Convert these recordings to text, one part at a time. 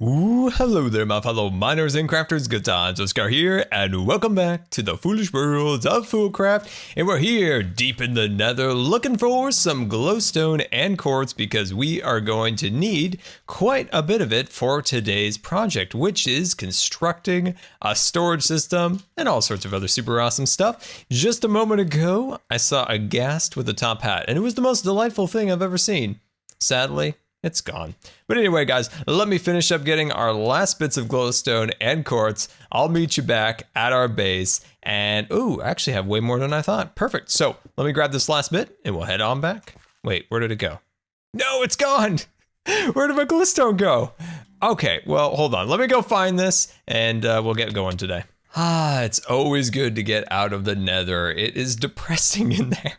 Ooh, hello there, my fellow miners and crafters. GoodTimesWithScar here, and welcome back to the foolish world of Foolcraft. And we're here deep in the nether looking for some glowstone and quartz because we are going to need quite a bit of it for today's project, which is constructing a storage system and all sorts of other super awesome stuff. Just a moment ago, I saw a ghast with a top hat, and it was the most delightful thing I've ever seen. Sadly, it's gone. But anyway, guys, let me finish up getting our last bits of glowstone and quartz. I'll meet you back at our base. And, ooh, I actually have way more than I thought. Perfect. So let me grab this last bit and we'll head on back. Wait, where did it go? No, it's gone. Where did my glowstone go? Okay, well, hold on. Let me go find this and we'll get going today. It's always good to get out of the nether. It is depressing in there.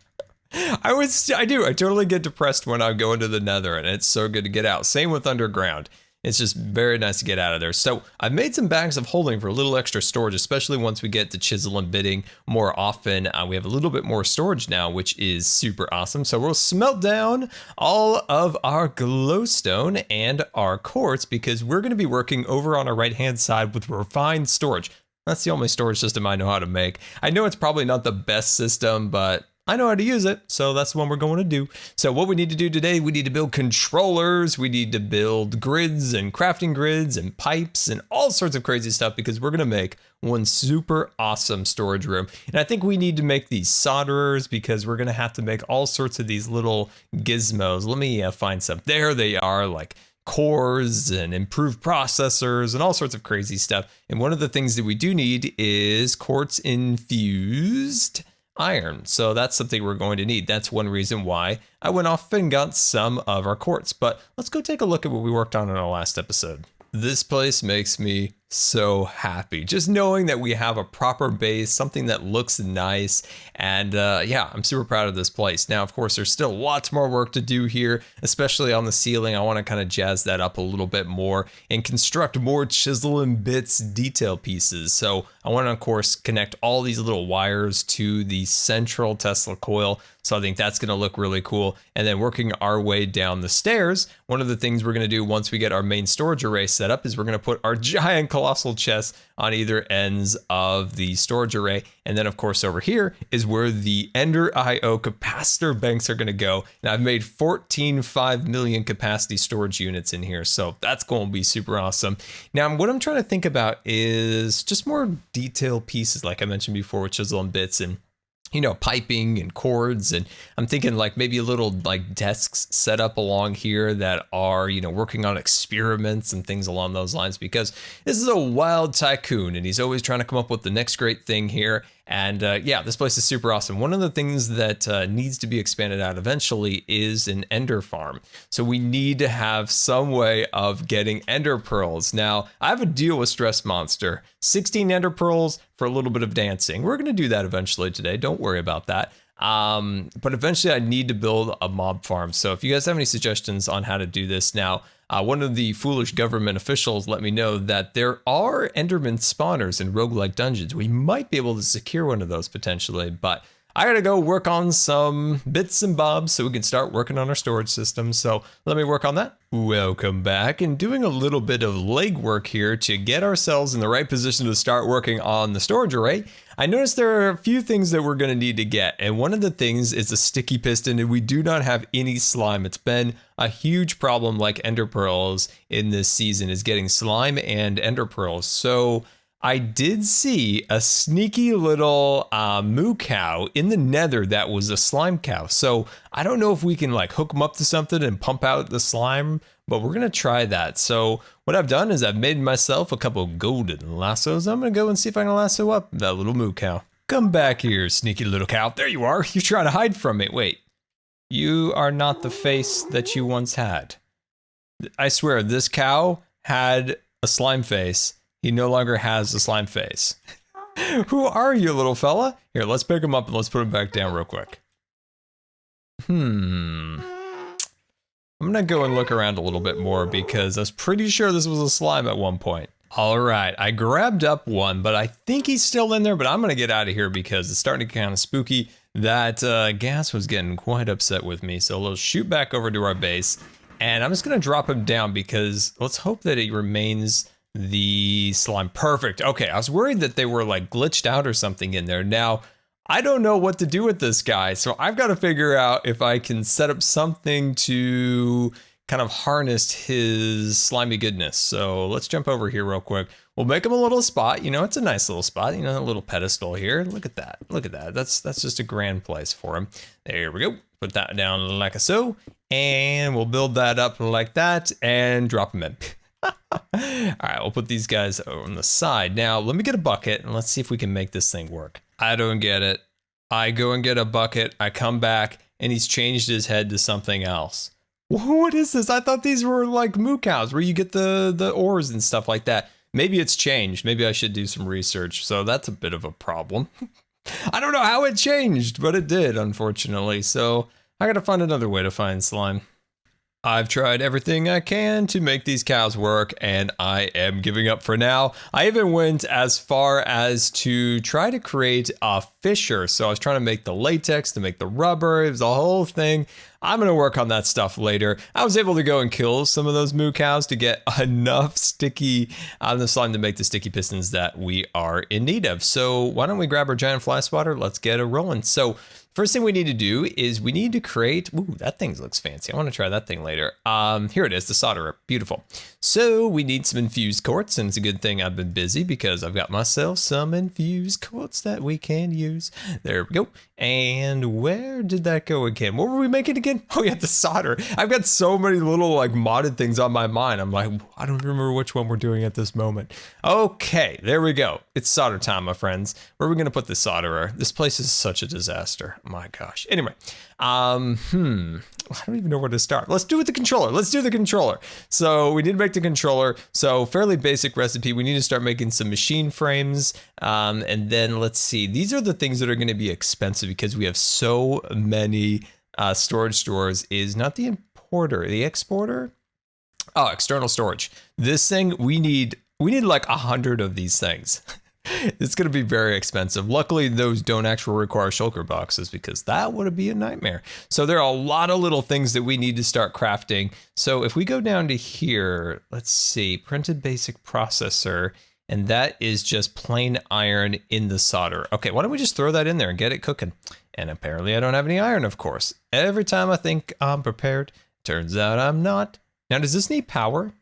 I totally get depressed when I go into the nether, and it's so good to get out. Same with underground. It's just very nice to get out of there. So I've made some bags of holding for a little extra storage, especially once we get to chisel and bidding more often. We have a little bit more storage now, which is super awesome. So we'll smelt down all of our glowstone and our quartz because we're going to be working over on our right-hand side with refined storage. That's the only storage system I know how to make. I know it's probably not the best system, but I know how to use it, so that's the one we're going to do. So what we need to do today, we need to build controllers, we need to build grids and crafting grids and pipes and all sorts of crazy stuff because we're going to make one super awesome storage room. And I think we need to make these solderers because we're going to have to make all sorts of these little gizmos. Let me find some. There they are, like cores and improved processors and all sorts of crazy stuff. And one of the things that we do need is quartz infused iron. So that's something we're going to need. That's one reason why I went off and got some of our quartz. But let's go take a look at what we worked on in our last episode. This place makes me so happy. Just knowing that we have a proper base, something that looks nice. And yeah, I'm super proud of this place. Now, of course, there's still lots more work to do here, especially on the ceiling. I want to kind of jazz that up a little bit more and construct more chisel and bits detail pieces. So I want to, of course, connect all these little wires to the central Tesla coil. So I think that's going to look really cool. And then working our way down the stairs, one of the things we're going to do once we get our main storage array set up is we're going to put our giant colossal chests on either ends of the storage array. And then, of course, over here is where the Ender IO capacitor banks are going to go. And I've made 14 5 million capacity storage units in here. So that's going to be super awesome. Now, what I'm trying to think about is just more detailed pieces, like I mentioned before, with chisel and bits and piping and cords. And I'm thinking like maybe a little like desks set up along here that are, working on experiments and things along those lines, because this is a wild tycoon and he's always trying to come up with the next great thing here. And yeah, this place is super awesome. One of the things that needs to be expanded out eventually is an ender farm. So we need to have some way of getting ender pearls. Now, I have a deal with Stress Monster. 16 ender pearls for a little bit of dancing. We're going to do that eventually today. Don't worry about that. But eventually I need to build a mob farm. So if you guys have any suggestions on how to do this now, one of the foolish government officials let me know that there are Enderman spawners in roguelike dungeons. We might be able to secure one of those potentially, but I gotta go work on some bits and bobs so we can start working on our storage system. So let me work on that. Welcome back, and doing a little bit of legwork here to get ourselves in the right position to start working on the storage array. I noticed there are a few things that we're going to need to get, and one of the things is a sticky piston, and we do not have any slime. It's been a huge problem, like ender pearls in this season, is getting slime and ender pearls. So I did see a sneaky little moo cow in the nether that was a slime cow. So I don't know if we can like hook them up to something and pump out the slime, but we're going to try that. So what I've done is I've made myself a couple golden lassos. I'm going to go and see if I can lasso up that little moo cow. Come back here, sneaky little cow. There you are. You're trying to hide from me. Wait, you are not the face that you once had. I swear this cow had a slime face. He no longer has a slime face. Who are you, little fella? Here, let's pick him up and let's put him back down real quick. I'm gonna go and look around a little bit more because I was pretty sure this was a slime at one point. All right, I grabbed up one, but I think he's still in there, but I'm gonna get out of here because it's starting to get kind of spooky. That gas was getting quite upset with me. So let's shoot back over to our base. And I'm just gonna drop him down because let's hope that he remains the slime. Perfect. Okay, I was worried that they were like glitched out or something in there. Now, I don't know what to do with this guy, so I've got to figure out if I can set up something to kind of harness his slimy goodness. So let's jump over here real quick. We'll make him a little spot. You know, it's a nice little spot. You know, a little pedestal here. Look at that. Look at that. That's just a grand place for him. There we go. Put that down like so. And we'll build that up like that and drop him in. All right, we'll put these guys on the side. Now, let me get a bucket and let's see if we can make this thing work. I don't get it. I go and get a bucket. I come back and he's changed his head to something else. What is this? I thought these were like moo cows where you get the ores and stuff like that. Maybe it's changed. Maybe I should do some research. So that's a bit of a problem. I don't know how it changed, but it did, unfortunately. So I gotta find another way to find slime. I've tried everything I can to make these cows work, and I am giving up for now. I even went as far as to try to create a fisher. So I was trying to make the latex, to make the rubber. It was a whole thing. I'm going to work on that stuff later. I was able to go and kill some of those moo cows to get enough sticky out of the slime to make the sticky pistons that we are in need of. So why don't we grab our giant fly swatter? Let's get it rolling. So first thing we need to do is we need to create, ooh, that thing looks fancy. I want to try that thing later. Here it is, the solderer, beautiful. So we need some infused quartz, and it's a good thing I've been busy because I've got myself some infused quartz that we can use. There we go. And where did that go again? What were we making again? Oh yeah, the solder. I've got so many little like modded things on my mind. I'm like, I don't remember which one we're doing at this moment. Okay, there we go. It's solder time, my friends. Where are we gonna put the solderer? This place is such a disaster. My gosh. Anyway, I don't even know where to start. Let's do it with the controller. Let's do the controller. So we need to make the controller. So fairly basic recipe. We need to start making some machine frames. And then let's see. These are the things that are going to be expensive because we have so many storage stores. Is not the importer, the exporter. Oh, external storage. This thing we need like 100 of these things. It's going to be very expensive. Luckily, those don't actually require shulker boxes because that would be a nightmare. So there are a lot of little things that we need to start crafting. So if we go down to here, let's see, printed basic processor, and that is just plain iron in the solder. Okay, why don't we just throw that in there and get it cooking? And apparently I don't have any iron, of course. Every time I think I'm prepared, turns out I'm not. Now, does this need power?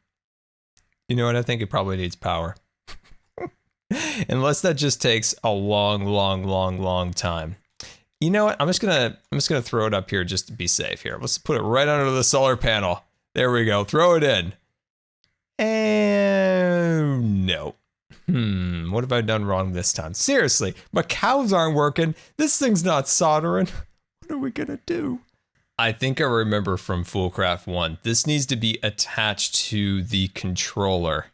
You know what? I think it probably needs power. Unless that just takes a long time. You know what? I'm just gonna throw it up here just to be safe here. Let's put it right under the solar panel. There we go. Throw it in. And no. What have I done wrong this time? Seriously, my cows aren't working. This thing's not soldering. What are we gonna do? I think I remember from Foolcraft 1. This needs to be attached to the controller.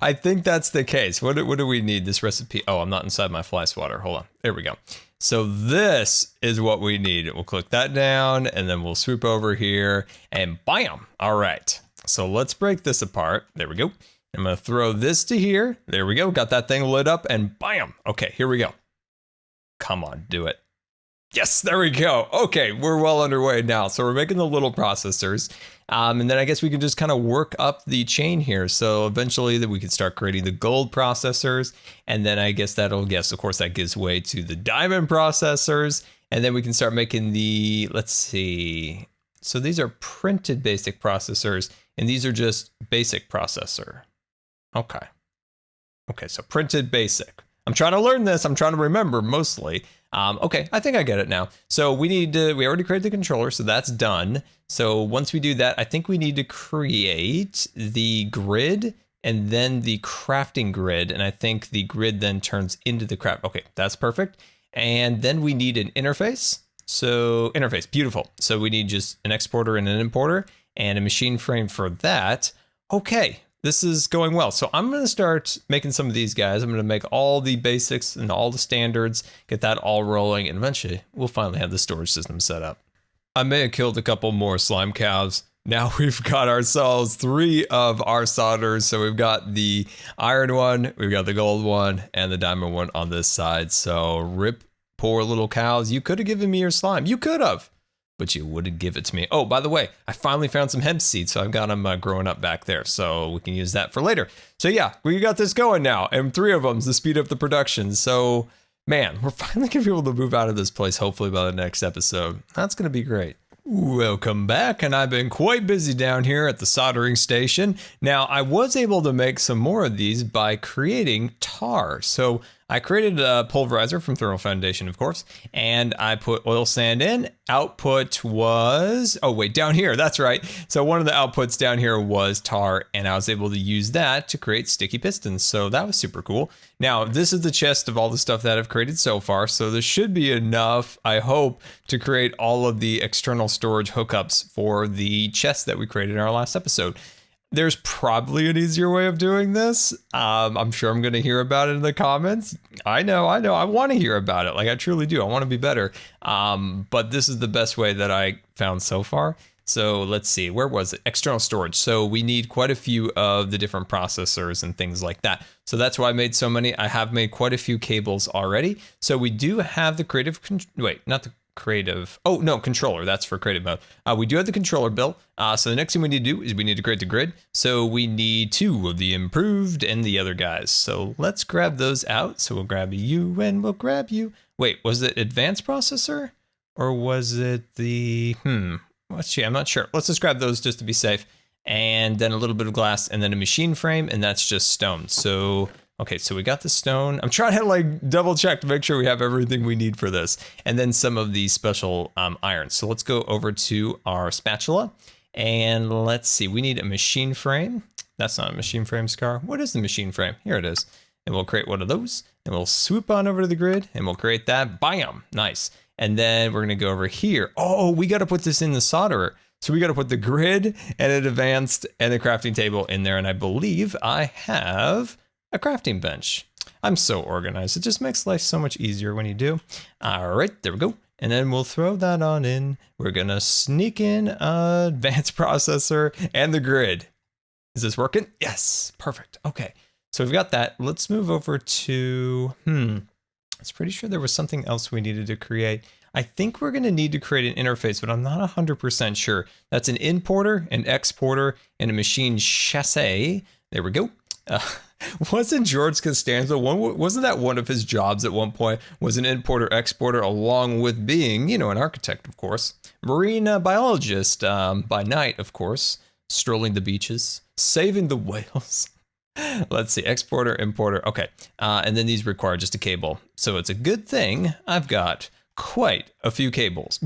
I think that's the case. What do we need? This recipe. Oh, I'm not inside my fly swatter. Hold on. There we go. So this is what we need. We'll click that down and then we'll swoop over here and bam. All right. So let's break this apart. There we go. I'm going to throw this to here. There we go. Got that thing lit up and bam. Okay, here we go. Come on, do it. Yes, there we go. Okay, we're well underway now. So we're making the little processors. And then I guess we can just kind of work up the chain here. So eventually that we can start creating the gold processors. And then I guess of course, that gives way to the diamond processors. And then we can start making the, let's see. So these are printed basic processors and these are just basic processor. Okay. Okay, so printed basic. I'm trying to learn this. I'm trying to remember mostly. Okay, I think I get it now. So we already created the controller, so that's done. So once we do that, I think we need to create the grid and then the crafting grid. And I think the grid then turns into the craft. Okay, that's perfect. And then we need an interface. So interface, beautiful. So we need just an exporter and an importer and a machine frame for that. Okay. This is going well. So I'm going to start making some of these guys. I'm going to make all the basics and all the standards, get that all rolling, and eventually we'll finally have the storage system set up. I may have killed a couple more slime cows. Now we've got ourselves 3 of our solders. So we've got the iron one, we've got the gold one, and the diamond one on this side. So rip, poor little cows. You could have given me your slime. You could have. but you wouldn't give it to me. Oh, by the way, I finally found some hemp seeds, so I've got them growing up back there, so we can use that for later. So yeah, we got this going now, and 3 of them to speed up the production. So man, we're finally gonna be able to move out of this place, hopefully by the next episode. That's gonna be great. Welcome back, and I've been quite busy down here at the soldering station. Now, I was able to make some more of these by creating tar. So I created a pulverizer from Thermal Foundation, of course, and I put oil sand in. Output was, oh wait, down here, that's right. So one of the outputs down here was tar, and I was able to use that to create sticky pistons. So that was super cool. Now, this is the chest of all the stuff that I've created so far. So there should be enough, I hope, to create all of the external storage hookups for the chest that we created in our last episode. There's probably an easier way of doing this. I'm sure I'm going to hear about it in the comments. I know. I want to hear about it. Like, I truly do. I want to be better. But this is the best way that I found so far. So let's see, where was it? External storage. So we need quite a few of the different processors and things like that. So that's why I made so many. I have made quite a few cables already. So we do have the creative, controller. That's for creative mode. We do have the controller built. So the next thing we need to do is we need to create the grid. So we need 2 of the improved and the other guys. So let's grab those out. So we'll grab you and we'll grab you. Wait, was it advanced processor or was it the, let's see, I'm not sure. Let's just grab those just to be safe. And then a little bit of glass and then a machine frame, and that's just stone. So okay, so we got the stone. I'm trying to like double check to make sure we have everything we need for this. And then some of the special irons. So let's go over to our spatula and let's see, we need a machine frame. That's not a machine frame, Scar. What is the machine frame? Here it is. And we'll create one of those and we'll swoop on over to the grid and we'll create that. Bam, nice. And then we're gonna go over here. Oh, we gotta put this in the solderer. So we gotta put the grid and an advanced and the crafting table in there. And I believe I have a crafting bench. I'm so organized. It just makes life so much easier when you do. All right, there we go. And then we'll throw that on in. We're gonna sneak in advanced processor and the grid. Is this working? Yes, perfect. Okay, so we've got that. Let's move over to, I was pretty sure there was something else we needed to create. I think we're gonna need to create an interface, but I'm not 100% sure. That's an importer, an exporter, and a machine chassis. There we go. Wasn't George Costanza wasn't that one of his jobs at one point, was an importer exporter along with being, you know, an architect, of course, marine biologist by night, of course, strolling the beaches, saving the whales. Let's see, exporter, importer. Okay, and then these require just a cable, so it's a good thing I've got quite a few cables.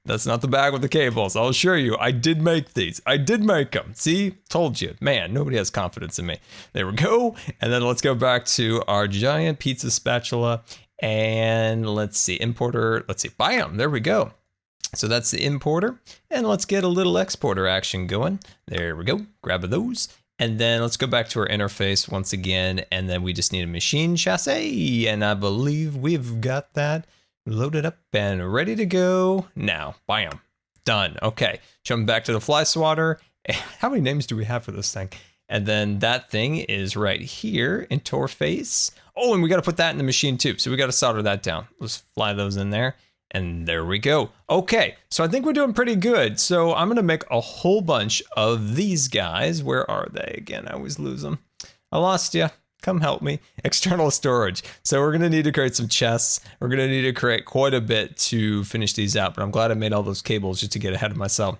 That's not the bag with the cables. I'll assure you, I did make these. I did make them. See, told you. Man, nobody has confidence in me. There we go. And then let's go back to our giant pizza spatula. And let's see, importer. Let's see, bam, there we go. So that's the importer. And let's get a little exporter action going. There we go. Grab those. And then let's go back to our interface once again. And then we just need a machine chassis. And I believe we've got that loaded up and ready to go now. Bam. Done. Okay. Jumping back to the fly swatter. How many names do we have for this thing? And then that thing is right here, interface. Oh, and we got to put that in the machine too. So we got to solder that down. Let's fly those in there. And there we go. Okay, so I think we're doing pretty good. So I'm going to make a whole bunch of these guys. Where are they again? I always lose them. I lost you. Come help me. External storage. So we're going to need to create some chests. We're going to need to create quite a bit to finish these out, but I'm glad I made all those cables just to get ahead of myself.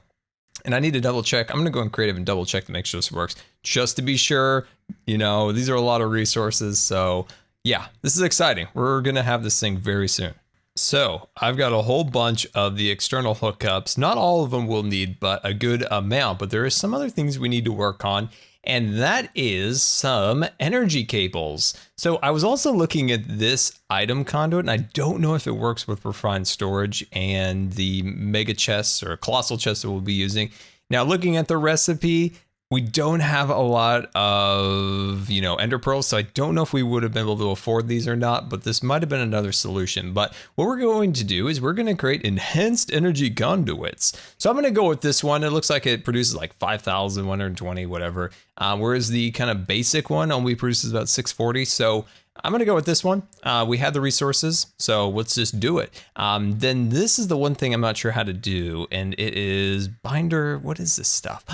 And I need to double check. I'm going to go in creative and double check to make sure this works, just to be sure. You know, these are a lot of resources. So yeah, this is exciting. We're going to have this thing very soon. So I've got a whole bunch of the external hookups. Not all of them will need, but a good amount. But there is some other things we need to work on. And that is some energy cables. So I was also looking at this item conduit, and I don't know if it works with refined storage and the mega chests or colossal chests that we'll be using. Now, looking at the recipe, we don't have a lot of, you know, ender pearls, so I don't know if we would have been able to afford these or not, but this might have been another solution. But what we're going to do is we're going to create enhanced energy conduits. So I'm going to go with this one. It looks like it produces like 5,120, whatever. Whereas the kind of basic one only produces about 640. So I'm gonna go with this one. We had the resources, so let's just do it. Then this is the one thing I'm not sure how to do, and it is binder. What is this stuff?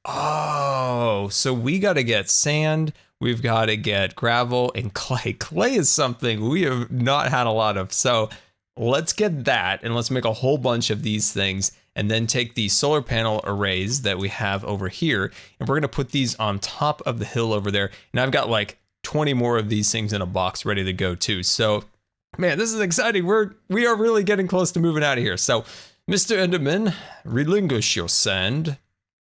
Oh, so we gotta get sand, we've gotta get gravel and clay. Clay is something we have not had a lot of, so let's get that and let's make a whole bunch of these things and then take the solar panel arrays that we have over here and we're gonna put these on top of the hill over there. And I've got like 20 more of these things in a box ready to go too. So man, this is exciting. We are really getting close to moving out of here. So Mr. Enderman, relinquish your sand,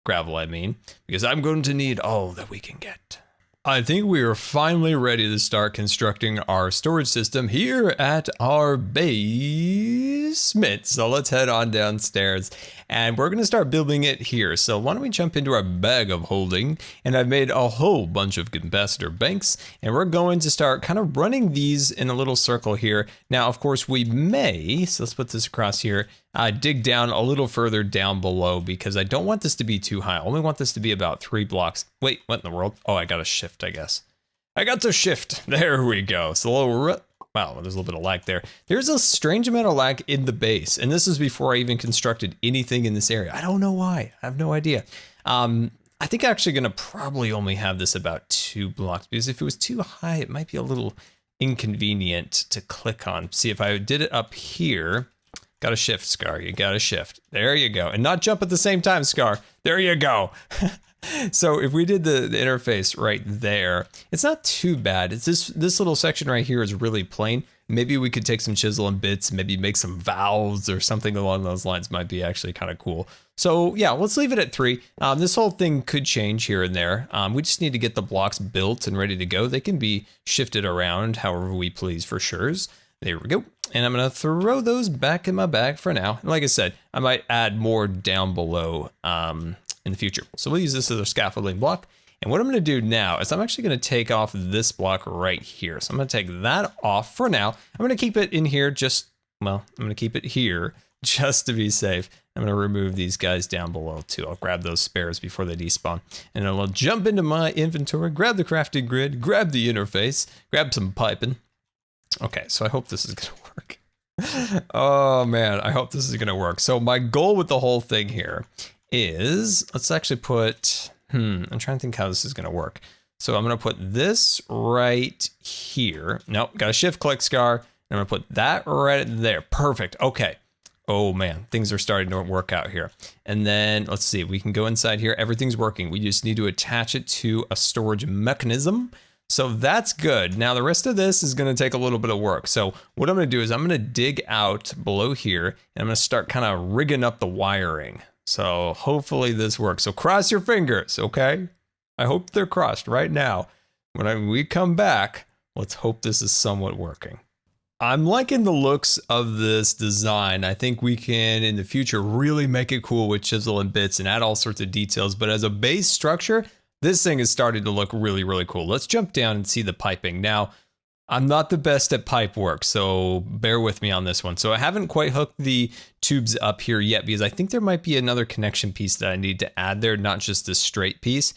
gravel I mean, because I'm going to need all that we can get. I think we are finally ready to start constructing our storage system here at our basement. So let's head on downstairs and we're going to start building it here. So why don't we jump into our bag of holding, and I've made a whole bunch of capacitor banks and we're going to start kind of running these in a little circle here. Now, of course, we may, so let's put this across here, dig down a little further down below because I don't want this to be too high. I only want this to be about 3 blocks. Wait, what in the world? Oh, I got to shift, I guess. I got to shift. There we go. So a little, wow, there's a little bit of lag there. There's a strange amount of lag in the base, and this is before I even constructed anything in this area. I don't know why. I have no idea. I think I'm actually going to probably only have this about 2 blocks because if it was too high, it might be a little inconvenient to click on. See, if I did it up here, gotta shift, Scar. You gotta shift. There you go. And not jump at the same time, Scar. There you go. So if we did the interface right there, it's not too bad. It's this little section right here is really plain. Maybe we could take some chisel and bits, maybe make some valves or something along those lines. Might be actually kind of cool. So yeah, let's leave it at 3. This whole thing could change here and there. We just need to get the blocks built and ready to go. They can be shifted around however we please for sure. There we go. And I'm gonna throw those back in my bag for now. And like I said, I might add more down below in the future. So we'll use this as a scaffolding block. And what I'm gonna do now is I'm actually gonna take off this block right here. So I'm gonna take that off for now. I'm gonna keep it in here I'm gonna keep it here just to be safe. I'm gonna remove these guys down below too. I'll grab those spares before they despawn. And then I'll jump into my inventory, grab the crafting grid, grab the interface, grab some piping. Okay, so I hope this is gonna work. Oh man, I hope this is gonna work. So my goal with the whole thing here is, let's actually put, I'm trying to think how this is gonna work. So I'm gonna put this right here. Nope, got a shift click, Scar. I'm gonna put that right there. Perfect, okay. Oh man, things are starting to work out here. And then let's see, we can go inside here. Everything's working. We just need to attach it to a storage mechanism. So that's good. Now the rest of this is gonna take a little bit of work. So what I'm gonna do is I'm gonna dig out below here and I'm gonna start kind of rigging up the wiring. So hopefully this works. So cross your fingers, okay? I hope they're crossed right now. When we come back, let's hope this is somewhat working. I'm liking the looks of this design. I think we can, in the future, really make it cool with chisel and bits and add all sorts of details. But as a base structure, this thing is starting to look really, really cool. Let's jump down and see the piping. Now, I'm not the best at pipe work, so bear with me on this one. So I haven't quite hooked the tubes up here yet because I think there might be another connection piece that I need to add there, not just this straight piece.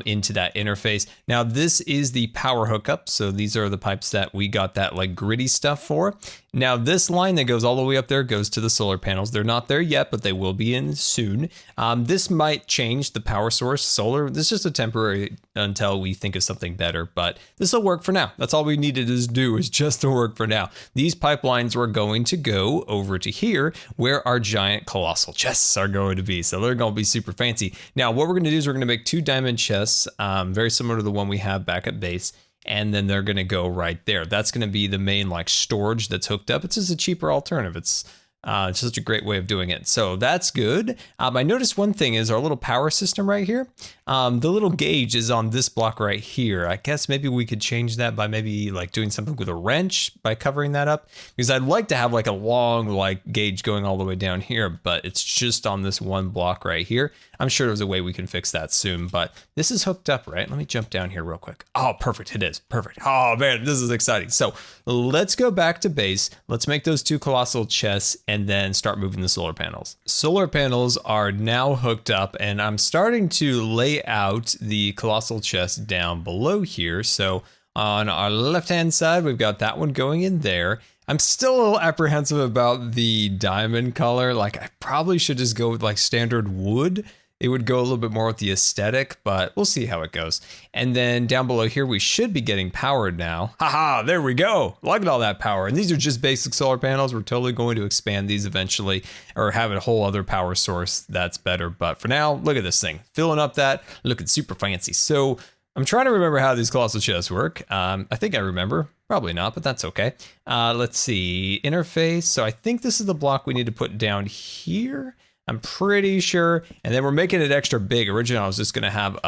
Into that interface. Now this is the power hookup. So these are the pipes that we got that like gritty stuff for. Now this line that goes all the way up there goes to the solar panels. They're not there yet, but they will be in soon. This might change the power source. Solar, this is just a temporary until we think of something better, but this will work for now. That's all we needed to do is just to work for now. These pipelines were going to go over to here where our giant colossal chests are going to be. So they're going to be super fancy. Now what we're going to do is we're going to make 2 diamond chests, very similar to the one we have back at base. And then they're going to go right there. That's going to be the main like storage that's hooked up. It's just a cheaper alternative. It's such a great way of doing it. So that's good. I noticed one thing is our little power system right here. The little gauge is on this block right here. I guess maybe we could change that by maybe like doing something with a wrench by covering that up. Because I'd like to have like a long like gauge going all the way down here, but it's just on this one block right here. I'm sure there's a way we can fix that soon, but this is hooked up, right? Let me jump down here real quick. Oh, perfect, it is, perfect. Oh man, this is exciting. So let's go back to base. Let's make those 2 colossal chests and then start moving the solar panels. Solar panels are now hooked up and I'm starting to lay out the colossal chest down below here. So On our left-hand side, we've got that one going in there. I'm still a little apprehensive about the diamond color. Like, I probably should just go with like standard wood. It would go a little bit more with the aesthetic, but we'll see how it goes. And then down below here, we should be getting powered now. Haha, there we go. Look at all that power. And these are just basic solar panels. We're totally going to expand these eventually or have a whole other power source that's better. But for now, look at this thing. Filling up that, looking super fancy. So I'm trying to remember how these colossal chests work. I think I remember. Probably not, but that's okay. Let's see. Interface. So I think this is the block we need to put down here. I'm pretty sure. And then we're making it extra big. Originally, I was just going to have,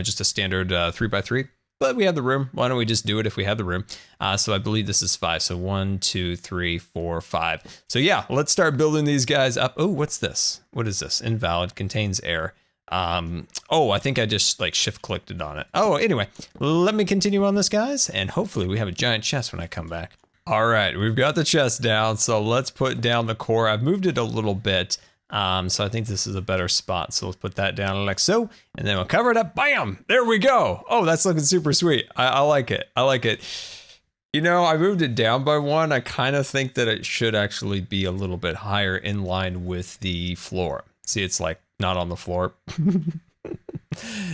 just a standard 3x3. But we have the room. Why don't we just do it if we have the room? So I believe this is 5. So 1, 2, 3, 4, 5. So yeah, let's start building these guys up. Oh, what's this? What is this? Invalid. Contains air. I think I just like shift clicked it on it. Oh, anyway, let me continue on this, guys. And hopefully we have a giant chest when I come back. All right, we've got the chest down. So let's put down the core. I've moved it a little bit. So I think this is a better spot. So let's put that down like so, and then we'll cover it up. Bam! There we go. Oh, that's looking super sweet. I like it. I like it. You know, I moved it down by 1. I kind of think that it should actually be a little bit higher in line with the floor. See, it's like not on the floor.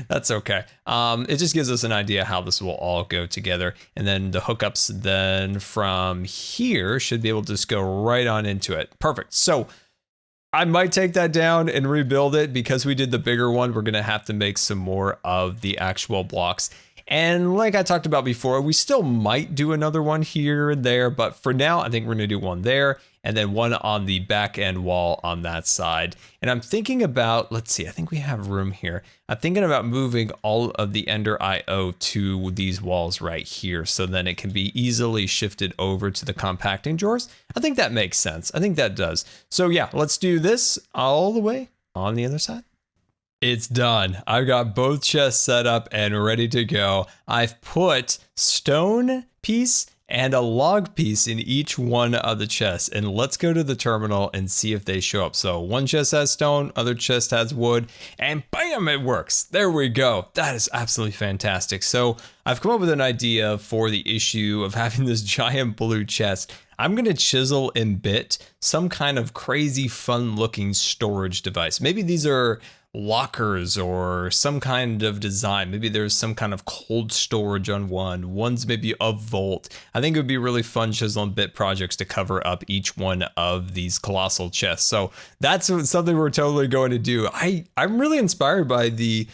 That's okay. It just gives us an idea how this will all go together. And then the hookups then from here should be able to just go right on into it. Perfect. So I might take that down and rebuild it because we did the bigger one. We're going to have to make some more of the actual blocks. And like I talked about before, we still might do another one here and there. But for now, I think we're going to do one there and then one on the back end wall on that side. And I'm thinking about, let's see, I think we have room here. I'm thinking about moving all of the Ender IO to these walls right here. So then it can be easily shifted over to the compacting drawers. I think that makes sense. I think that does. So yeah, let's do this all the way on the other side. It's done. I've got both chests set up and ready to go. I've put stone piece and a log piece in each one of the chests. And let's go to the terminal and see if they show up. So one chest has stone, other chest has wood, and bam, it works. There we go. That is absolutely fantastic. So I've come up with an idea for the issue of having this giant blue chest. I'm going to chisel and bit some kind of crazy fun looking storage device. Maybe these are lockers or some kind of design. Maybe there's some kind of cold storage on one. One's maybe a vault. I think it would be really fun chisel and bit projects to cover up each one of these colossal chests. So that's something we're totally going to do. I'm really inspired by the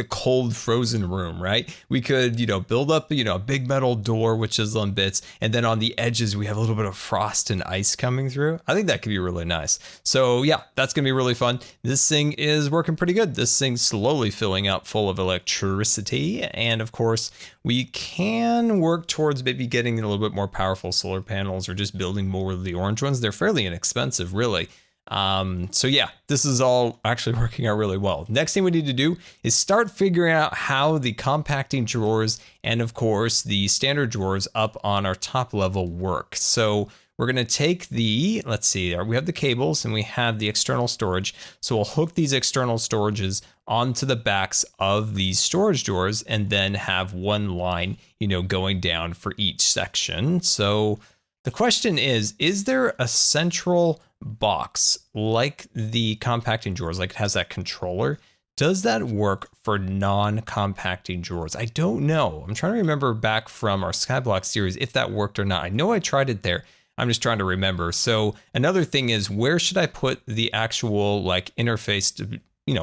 cold frozen room, right? We could, build up, a big metal door with chisel and bits. And then on the edges, we have a little bit of frost and ice coming through. I think that could be really nice. So yeah, that's going to be really fun. This thing is working pretty good. This thing's slowly filling up full of electricity. And of course, we can work towards maybe getting a little bit more powerful solar panels or just building more of the orange ones. They're fairly inexpensive, really. So yeah, this is all actually working out really well. Next thing we need to do is start figuring out how the compacting drawers and of course the standard drawers up on our top level work. So we're going to take let's see, we have the cables and we have the external storage. So we'll hook these external storages onto the backs of these storage drawers and then have one line, going down for each section. So the question is there a central box like the compacting drawers, like it has that controller? Does that work for non-compacting drawers? I don't know. I'm trying to remember back from our Skyblock series if that worked or not. I know I tried it there. I'm just trying to remember. So another thing is, where should I put the actual interface to,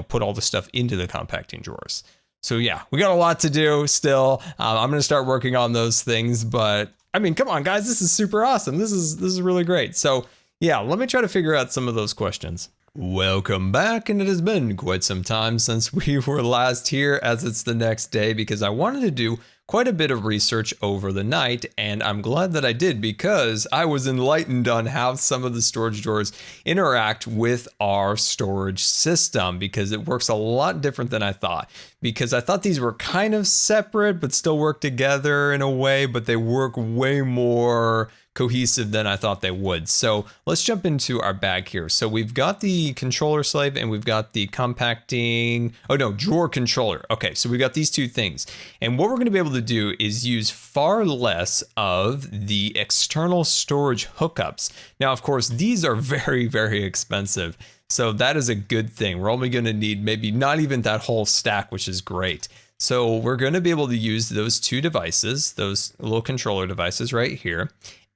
put all the stuff into the compacting drawers? So yeah, we got a lot to do still. I'm going to start working on those things, but I mean, come on guys, this is super awesome. This is really great. So yeah, let me try to figure out some of those questions. Welcome back, and it has been quite some time since we were last here, as it's the next day, because I wanted to do quite a bit of research over the night, and I'm glad that I did because I was enlightened on how some of the storage drawers interact with our storage system, because it works a lot different than I thought. Because I thought these were kind of separate but still work together in a way, but they work way more cohesive than I thought they would. So let's jump into our bag here. So we've got the controller slave and we've got the compacting, drawer controller. Okay, so we got these two things. And what we're gonna be able to do is use far less of the external storage hookups. Now, of course, these are very, very expensive. So that is a good thing. We're only gonna need maybe not even that whole stack, which is great. So we're gonna be able to use those two devices, those little controller devices right here.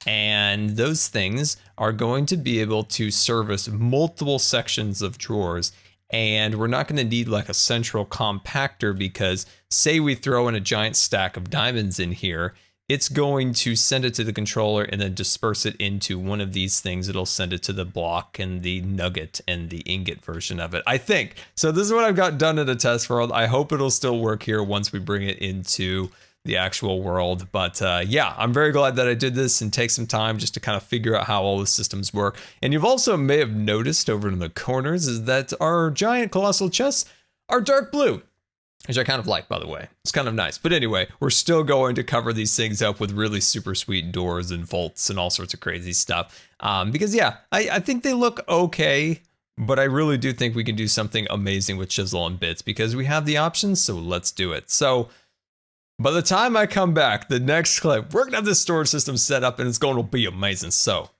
And those things are going to be able to service multiple sections of drawers. And we're not going to need like a central compactor because say we throw in a giant stack of diamonds in here, it's going to send it to the controller and then disperse it into one of these things. It'll send it to the block and the nugget and the ingot version of it, I think. So this is what I've got done in a test world. I hope it'll still work here once we bring it into the actual world. But yeah, I'm very glad that I did this and take some time just to kind of figure out how all the systems work. And you've also may have noticed over in the corners is that our giant colossal chests are dark blue, which I kind of like, by the way. It's kind of nice. But anyway, we're still going to cover these things up with really super sweet doors and vaults and all sorts of crazy stuff. Because yeah, I think they look okay, but I really do think we can do something amazing with chisel and bits because we have the options, so let's do it. So by the time I come back, the next clip, we're gonna have this storage system set up and it's going to be amazing. So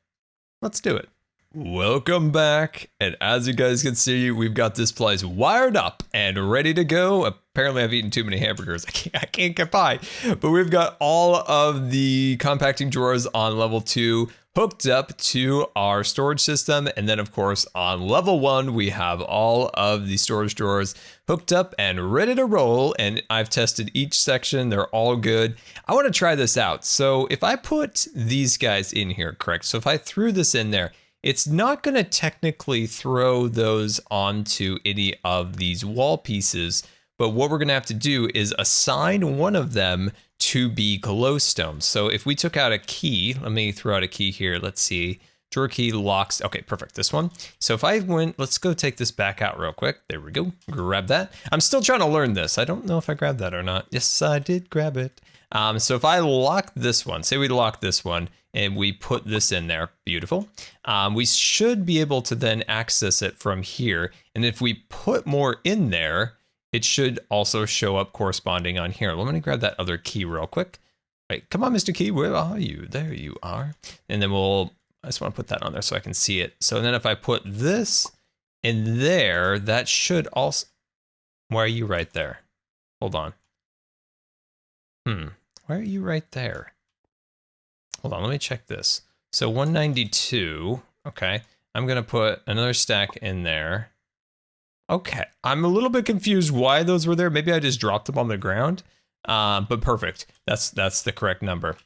let's do it. Welcome back. And as you guys can see, we've got this place wired up and ready to go. Apparently I've eaten too many hamburgers. I can't get by, but we've got all of the compacting drawers on level 2 hooked up to our storage system. And then of course on level 1, we have all of the storage drawers hooked up and ready to roll. And I've tested each section. They're all good. I want to try this out. So if I put these guys in here, correct? So if I threw this in there, it's not going to technically throw those onto any of these wall pieces. But what we're going to have to do is assign one of them to be glowstone. So if we took out a key, let me throw out a key here. Let's see. Drawer key locks. Okay, perfect. This one. So if I went, let's go take this back out real quick. There we go. Grab that. I'm still trying to learn this. I don't know if I grabbed that or not. Yes, I did grab it. So if I lock this one, say we lock this one and we put this in there, beautiful. We should be able to then access it from here. And if we put more in there, it should also show up corresponding on here. Let me grab that other key real quick. Wait, come on, Mr. Key, where are you? There you are. And then I just want to put that on there so I can see it. So then if I put this in there, that should also, why are you right there? Hold on. Why are you right there? Hold on, let me check this. So 192, okay. I'm gonna put another stack in there. Okay, I'm a little bit confused why those were there. Maybe I just dropped them on the ground, but perfect. That's the correct number.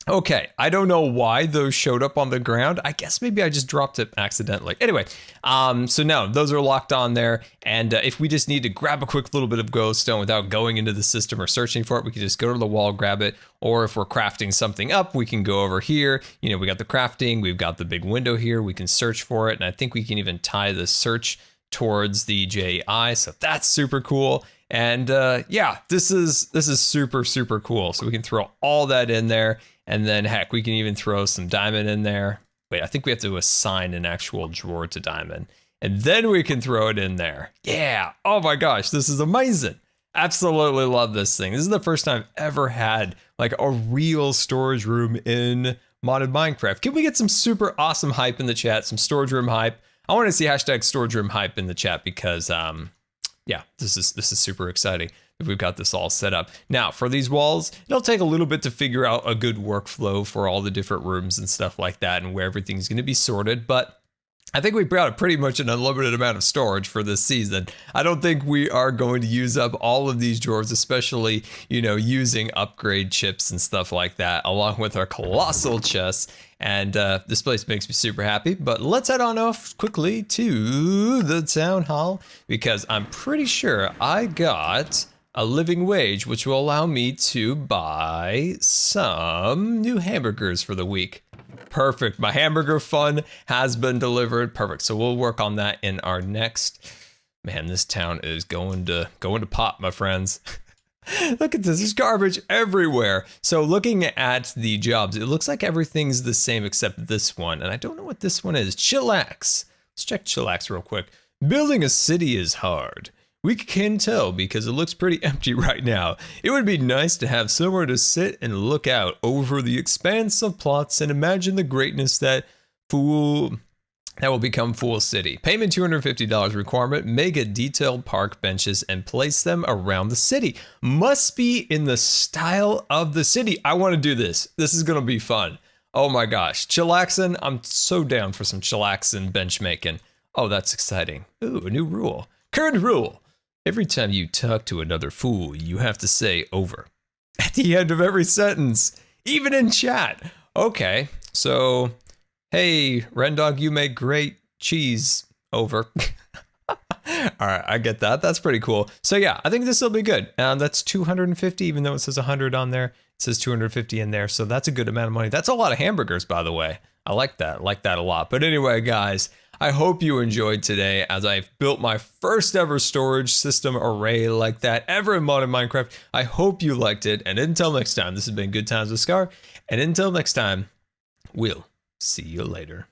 Okay, I don't know why those showed up on the ground. I guess maybe I just dropped it accidentally. Anyway, so now those are locked on there. And if we just need to grab a quick little bit of glowstone without going into the system or searching for it, we can just go to the wall, grab it. Or if we're crafting something up, we can go over here. You know, we got the crafting, we've got the big window here. We can search for it. And I think we can even tie the search towards the JI. So that's super cool. And yeah, this is super, super cool. So we can throw all that in there. And then heck, we can even throw some diamond in there. Wait, I think we have to assign an actual drawer to diamond. And then we can throw it in there. Yeah. Oh my gosh, this is amazing. Absolutely love this thing. This is the first time I've ever had like a real storage room in modded Minecraft. Can we get some super awesome hype in the chat? Some storage room hype. I want to see hashtag storage room hype in the chat because yeah, this is super exciting. We've got this all set up. Now for these walls, it'll take a little bit to figure out a good workflow for all the different rooms and stuff like that and where everything's going to be sorted. But I think we brought pretty much an unlimited amount of storage for this season. I don't think we are going to use up all of these drawers, especially, you know, using upgrade chips and stuff like that, along with our colossal chests. And this place makes me super happy. But let's head on off quickly to the town hall because I'm pretty sure I got a living wage, which will allow me to buy some new hamburgers for the week. Perfect. My hamburger fun has been delivered. Perfect. So we'll work on that in our next. Man, this town is going to pop, my friends. Look at this, there's garbage everywhere. So looking at the jobs, it looks like everything's the same except this one. And I don't know what this one is. Chillax. Let's check Chillax real quick. Building a city is hard. We can tell because it looks pretty empty right now. It would be nice to have somewhere to sit and look out over the expanse of plots and imagine the greatness that will become Fool City. Payment $250 requirement, mega detailed park benches and place them around the city. Must be in the style of the city. I want to do this. This is going to be fun. Oh my gosh. Chillaxin', I'm so down for some chillaxin' bench making. Oh, that's exciting. Ooh, a new rule. Current rule. Every time you talk to another fool, you have to say over at the end of every sentence, even in chat. Okay, so, hey, Rendog, you make great cheese, over. All right, I get that. That's pretty cool. So yeah, I think this will be good. That's 250, even though it says 100 on there. It says 250 in there, so that's a good amount of money. That's a lot of hamburgers, by the way. I like that a lot. But anyway, guys, I hope you enjoyed today as I've built my first ever storage system array like that ever in modern Minecraft. I hope you liked it. And until next time, this has been Good Times with Scar. And until next time, we'll see you later.